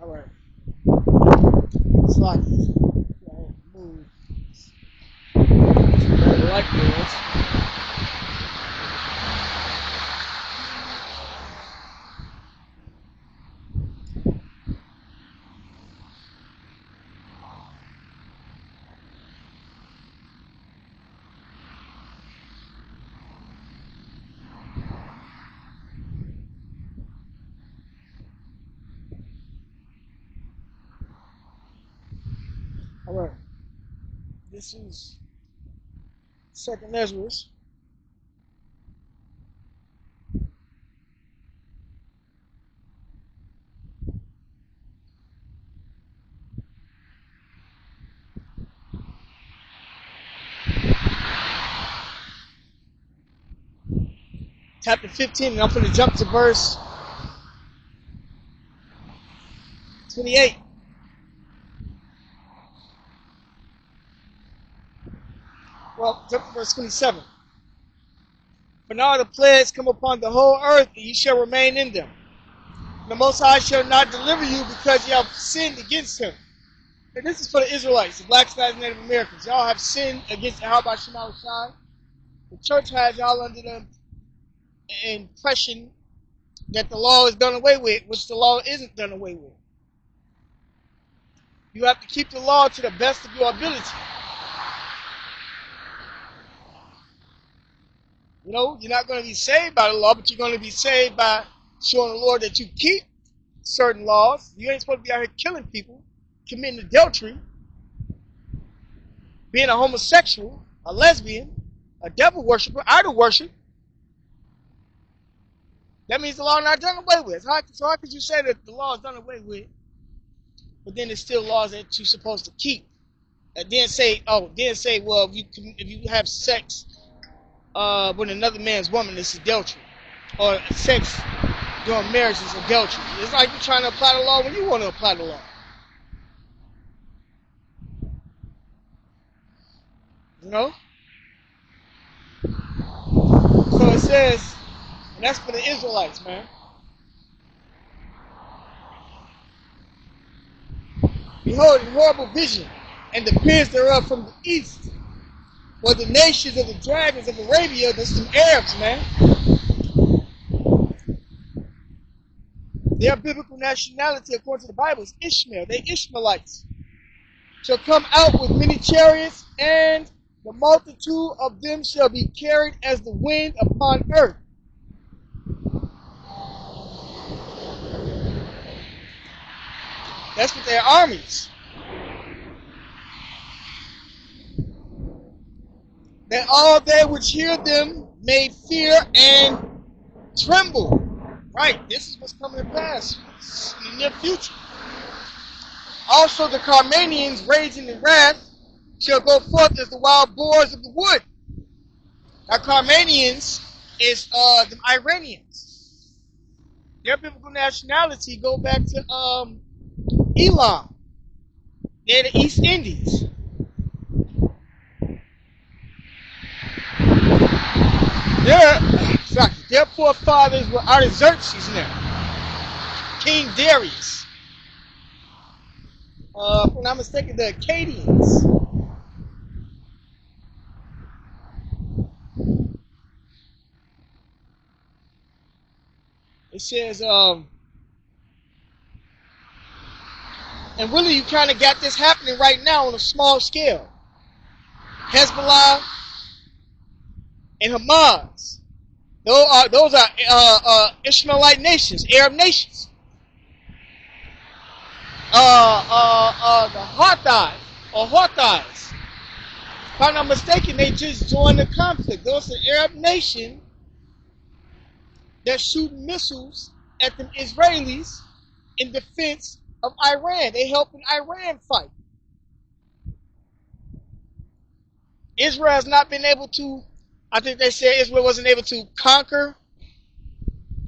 All right. It's like move. Like this. All right. This is Second Ezra, chapter 15, and I'm going to jump to verse 28. Well, jump to verse 27. For now the plagues come upon the whole earth, and ye shall remain in them. And the Most High shall not deliver you because ye have sinned against him. And this is for the Israelites, the blacks, and Native Americans. Y'all have sinned against Yahweh Shema Shai. The church has y'all under the impression that the law is done away with, which the law isn't done away with. You have to keep the law to the best of your ability. You know, you're not going to be saved by the law, but you're going to be saved by showing the Lord that you keep certain laws. You ain't supposed to be out here killing people, committing adultery, being a homosexual, a lesbian, a devil worshiper, idol worship. That means the law is not done away with. So how could you say that the law is done away with, but then there's still laws that you're supposed to keep? And then say, well, if you have sex with another man's woman, it's adultery. Or sex during marriage is adultery. It's like you're trying to apply the law when you want to apply the law. You know? So it says, and that's for the Israelites, man. Behold, a horrible vision, and the pins thereof from the east, were the nations of the dragons of Arabia. There's some Arabs, man. Their biblical nationality, according to the Bible, is Ishmael. They Ishmaelites. Shall come out with many chariots, and the multitude of them shall be carried as the wind upon earth. That's what their armies. That all they which hear them may fear and tremble. Right, this is what's coming to pass in the near future. Also the Carmanians, raging in wrath, shall go forth as the wild boars of the wood. Now Carmanians is the Iranians. Their biblical nationality go back to Elam. They're the East Indies. Their forefathers were Artaxerxes now. King Darius. If I'm not mistaken, the Akkadians. It says, and really you kind of got this happening right now on a small scale. Hezbollah and Hamas. Those are Ishmaelite nations, Arab nations. The Houthis. If I'm not mistaken, they just joined the conflict. Those are Arab nation that shoot missiles at the Israelis in defense of Iran. They helping Iran fight. Israel has not been able to, I think they said Israel wasn't able to conquer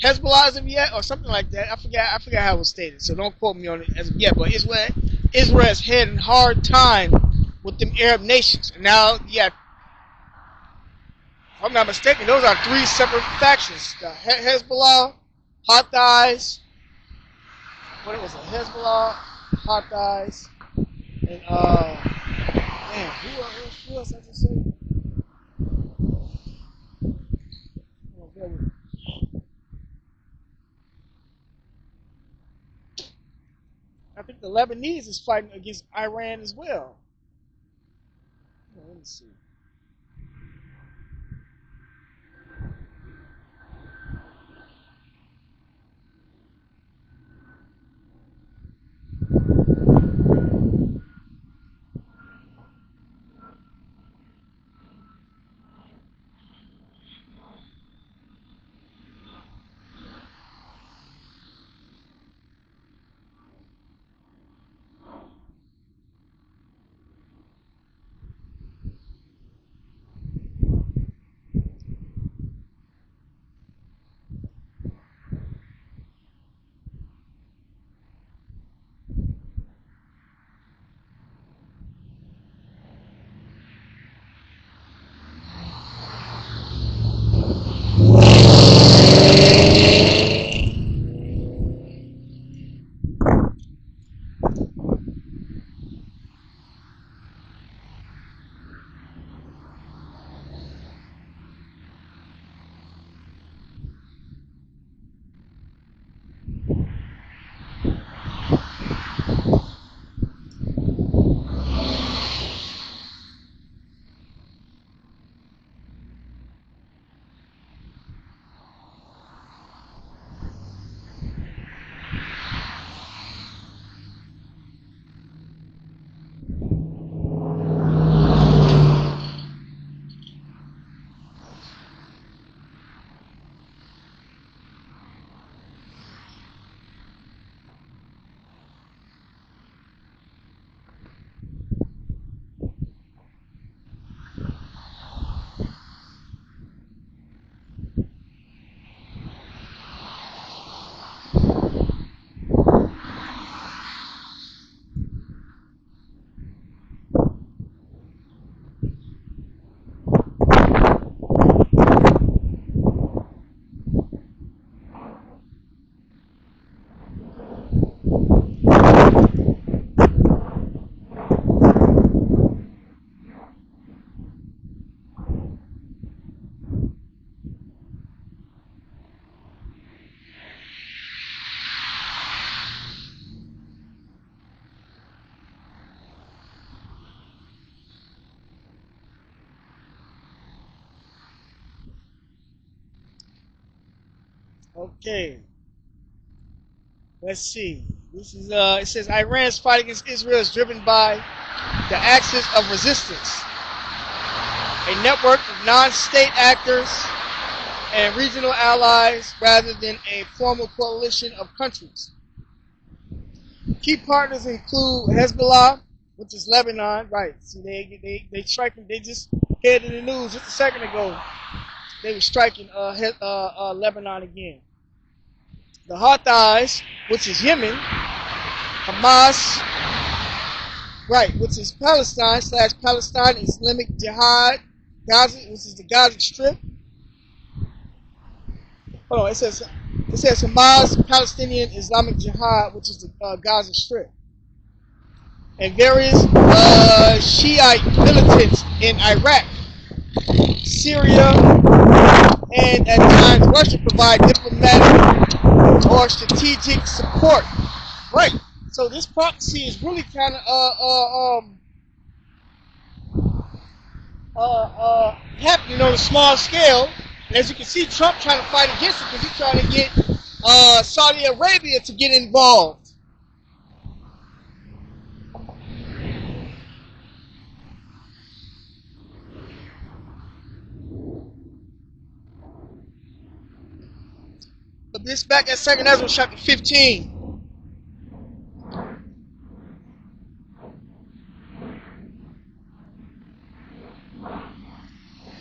Hezbollah as of yet, or something like that. I forgot how it was stated, so don't quote me on it as of yet. But Israel has had a hard time with them Arab nations. And now, yeah, if I'm not mistaken, those are three separate factions. The Hezbollah, Houthis, what it was, a Hezbollah, Houthis, and damn, who else I just said? I think the Lebanese is fighting against Iran as well. Let me see. Okay, let's see. This is it says Iran's fight against Israel is driven by the Axis of Resistance, a network of non-state actors and regional allies rather than a formal coalition of countries. Key partners include Hezbollah, which is Lebanon, right? See, they striking. They just heard in the news just a second ago. They were striking Lebanon again. The Houthis, which is Yemen, Hamas, right, which is Palestine / Palestine Islamic Jihad, Gaza, which is the Gaza Strip. Hold on, it says Hamas, Palestinian Islamic Jihad, which is the Gaza Strip, and various Shiite militants in Iraq, Syria, and at times Russia provide diplomatic or strategic support. Right. So this prophecy is really kind of happening on a small scale. And as you can see, Trump trying to fight against it because he's trying to get Saudi Arabia to get involved. But this back at 2nd Ezra chapter 15.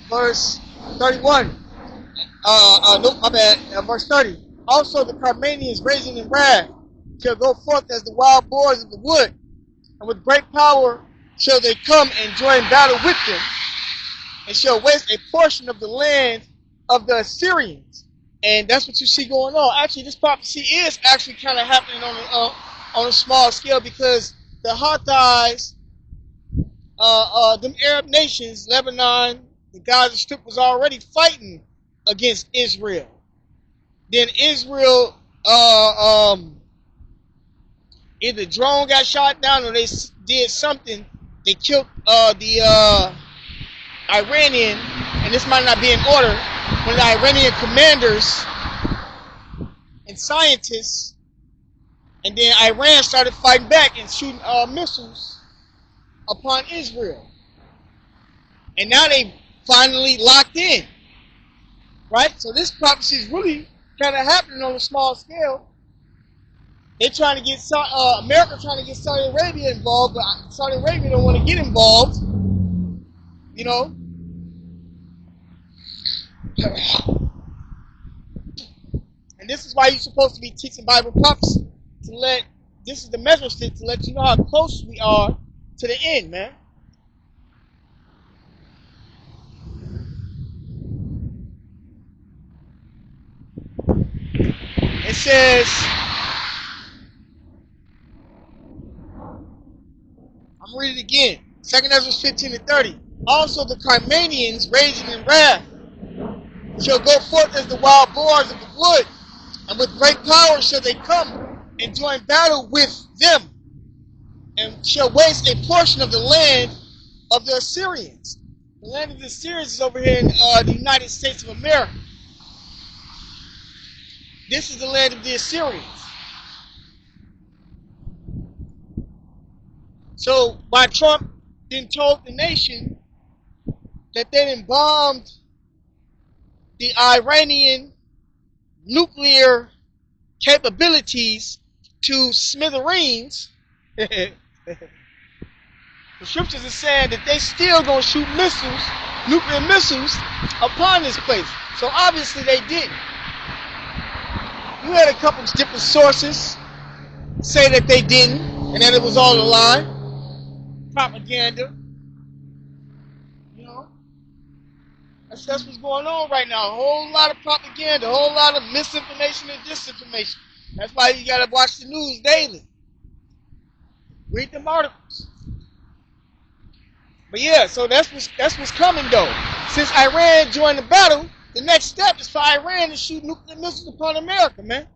Verse 31. No, my bad. Verse 30. Also the Carmanians raising in wrath shall go forth as the wild boars of the wood, and with great power shall they come and join battle with them, and shall waste a portion of the land of the Assyrians. And that's what you see going on. Actually, this prophecy is actually kind of happening on a small scale, because the Houthis, them Arab nations, Lebanon, the Gaza Strip, was already fighting against Israel. Then Israel, either drone got shot down or they did something. They killed the Iranian, and this might not be in order, one of the Iranian commanders and scientists, and then Iran started fighting back and shooting missiles upon Israel. And now they finally locked in, right? So this prophecy is really kind of happening on a small scale. They're trying to get America trying to get Saudi Arabia involved, but Saudi Arabia don't want to get involved. You know. And this is why you're supposed to be teaching Bible prophecy, to let, this is the measure stick to let you know how close we are to the end, man. It says, I'm reading it again, 2nd Ezra 15-30. Also the Carmanians, raging in wrath, shall go forth as the wild boars of the wood, and with great power shall they come and join battle with them, and shall waste a portion of the land of the Assyrians. The land of the Assyrians is over here in the United States of America. This is the land of the Assyrians. So by Trump then told the nation that they then bombed the Iranian nuclear capabilities to smithereens, the scriptures are saying that they still gonna shoot missiles, nuclear missiles, upon this place. So obviously they didn't. You had a couple of different sources say that they didn't, and that it was all a lie. Propaganda. You know? That's what's going on right now. A whole lot of propaganda, a whole lot of misinformation and disinformation. That's why you gotta watch the news daily. Read them articles. But yeah, so that's what's coming though. Since Iran joined the battle, the next step is for Iran to shoot nuclear missiles upon America, man.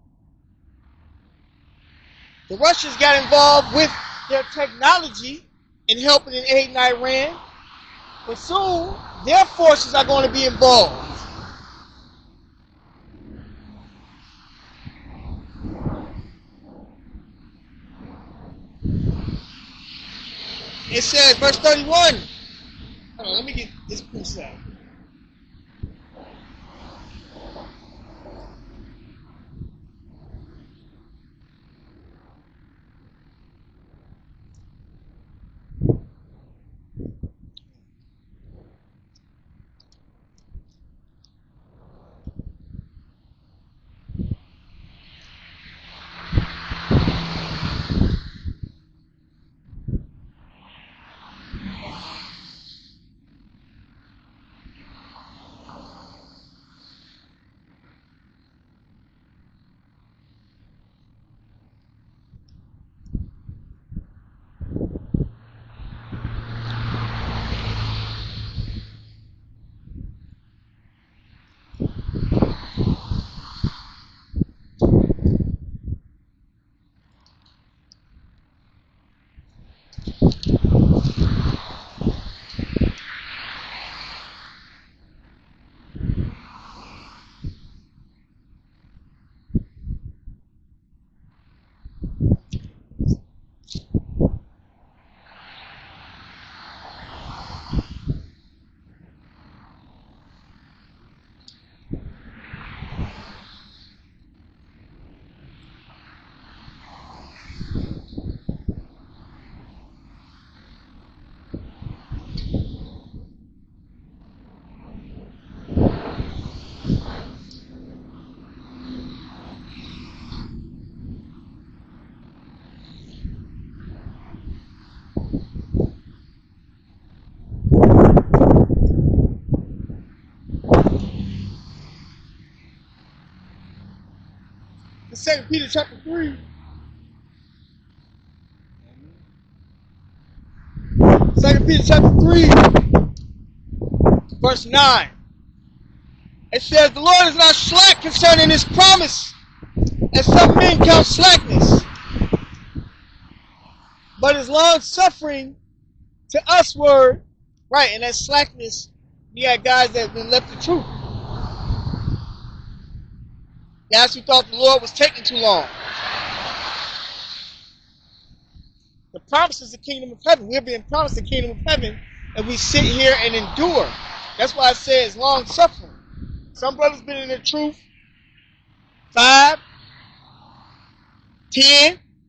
The Russians got involved with their technology in helping and aiding Iran, but soon their forces are going to be involved. It says, verse 31. Hold on, let me get this precept. 2 Peter chapter 3. 2 Peter chapter 3, verse 9. It says, the Lord is not slack concerning his promise, as some men count slackness, but is long suffering to usward. Right, and that slackness, you got guys that have been left the truth. Guys who thought the Lord was taking too long. The promise is the kingdom of heaven. We're being promised the kingdom of heaven, and we sit here and endure. That's why I say it's long suffering. Some brothers been in the truth 5, 10,